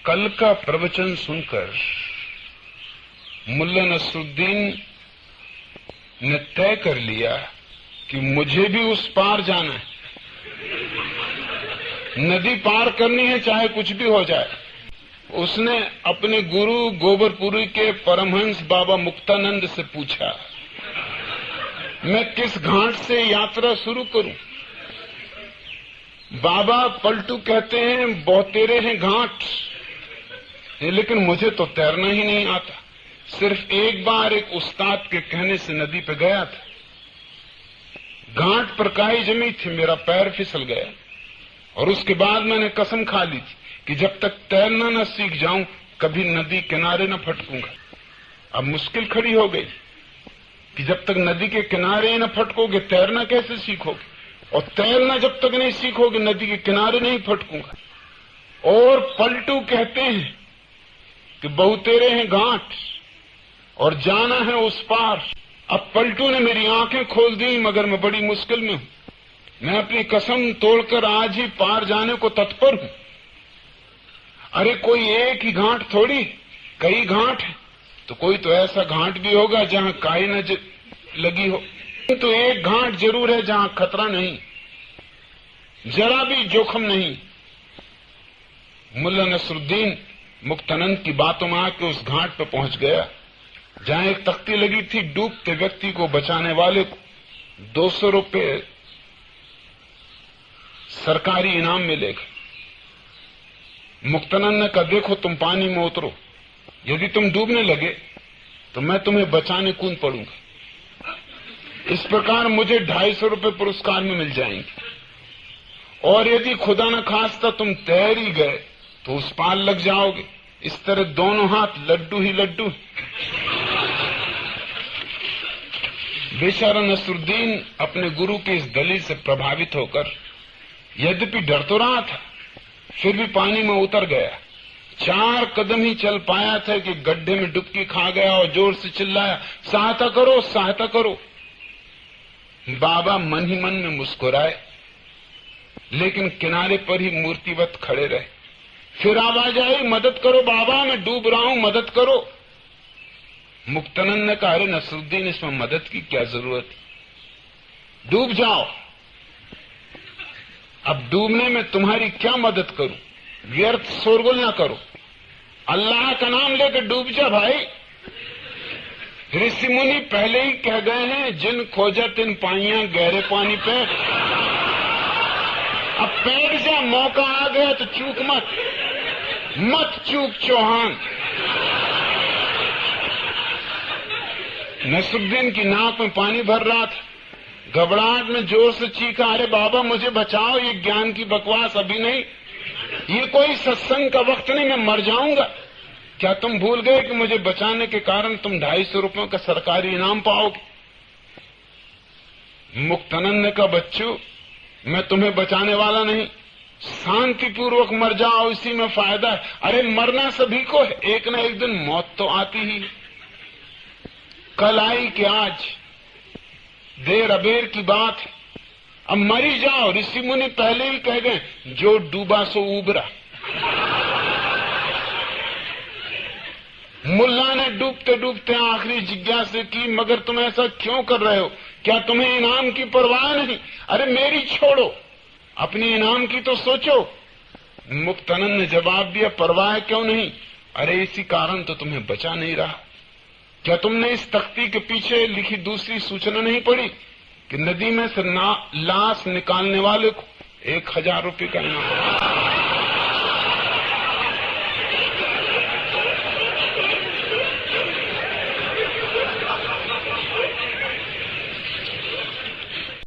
कल का प्रवचन सुनकर मुल्ला नसरुद्दीन ने तय कर लिया कि मुझे भी उस पार जाना है, नदी पार करनी है चाहे कुछ भी हो जाए। उसने अपने गुरु गोबरपुरी के परमहंस बाबा मुक्तानंद से पूछा, मैं किस घाट से यात्रा शुरू करूं? बाबा पलटू कहते हैं बहुतेरे हैं घाट, लेकिन मुझे तो तैरना ही नहीं आता। सिर्फ एक बार एक उस्ताद के कहने से नदी पे गया था, घाट पर काई जमी थी, मेरा पैर फिसल गया और उसके बाद मैंने कसम खा ली थी कि जब तक तैरना न सीख जाऊं कभी नदी किनारे न फटकूंगा। अब मुश्किल खड़ी हो गई कि जब तक नदी के किनारे न फटकोगे तैरना कैसे सीखोगे, और तैरना जब तक नहीं सीखोगे नदी के किनारे नहीं फटकूंगा। और पलटू कहते हैं कि बहुतेरे हैं घाट और जाना है उस पार। अब पलटू ने मेरी आंखें खोल दी, मगर मैं बड़ी मुश्किल में हूं। मैं अपनी कसम तोड़कर आज ही पार जाने को तत्पर हूं। अरे कोई एक ही घाट थोड़ी, कई घाट है, तो कोई तो ऐसा घाट भी होगा जहां काई न लगी हो। तो एक घाट जरूर है जहां खतरा नहीं, जरा भी जोखम नहीं। मुल्ला नसरुद्दीन मुक्तानंद की बातों में आके उस घाट पर पहुंच गया जहां एक तख्ती लगी थी, डूबते व्यक्ति को बचाने वाले को 200 रुपए सरकारी इनाम मिलेगा। मुक्तानंद ने कहा, देखो तुम पानी में उतरो, यदि तुम डूबने लगे तो मैं तुम्हें बचाने कूद पड़ूंगा। इस प्रकार मुझे 250 रुपए पुरस्कार में मिल जाएंगे, और यदि खुदा न खास्ता तुम तैर ही गए तो उस पार लग जाओगे। इस तरह दोनों हाथ लड्डू ही लड्डू। बेचारा नसरुद्दीन अपने गुरु की इस दलील से प्रभावित होकर यद्यपि डर तो रहा था, फिर भी पानी में उतर गया। 4 कदम ही चल पाया था कि गड्ढे में डुबकी खा गया और जोर से चिल्लाया, सहायता करो, सहायता करो। बाबा मन ही मन में मुस्कुराए, लेकिन किनारे पर ही मूर्तिवत खड़े रहे। फिर आवाज आई, मदद करो बाबा, मैं डूब रहा हूं, मदद करो। मुक्तानंद ने कहा, अरे नसरुद्दीन, इसमें मदद की क्या जरूरत है, डूब जाओ। अब डूबने में तुम्हारी क्या मदद करूं, व्यर्थ शोरगुल ना करो, अल्लाह का नाम लेकर डूब जा भाई। ऋषि मुनि पहले ही कह गए हैं, जिन खोजा तिन पाइयां गहरे पानी पे। अब पैर जा, मौका आ गया तो चूक मत चूक चौहान। नसरुद्दीन की नाक में पानी भर रहा था, घबराहट में जोर से चीखा, अरे बाबा मुझे बचाओ, ये ज्ञान की बकवास अभी नहीं, ये कोई सत्संग का वक्त नहीं, मैं मर जाऊंगा। क्या तुम भूल गए कि मुझे बचाने के कारण तुम 250 रुपयों का सरकारी इनाम पाओगे? मुक्तानंद ने कहा, बच्चों मैं तुम्हें बचाने वाला नहीं, शांतिपूर्वक मर जाओ, इसी में फायदा है। अरे मरना सभी को है, एक न एक दिन मौत तो आती ही, कल आई कि आज, देर अबेर की बात है, अब मरी जाओ। ऋषि मुनि पहले ही कह गए, जो डूबा सो उबरा। मुल्ला ने डूबते डूबते आखिरी जिज्ञासा की, मगर तुम ऐसा क्यों कर रहे हो, क्या तुम्हें इनाम की परवाह नहीं? अरे मेरी छोड़ो, अपनी इनाम की तो सोचो। मुक्तानंद ने जवाब दिया, परवाह क्यों नहीं, अरे इसी कारण तो तुम्हें बचा नहीं रहा। क्या तुमने इस तख्ती के पीछे लिखी दूसरी सूचना नहीं पढ़ी कि नदी में से लाश निकालने वाले को 1000 रुपये का इनाम?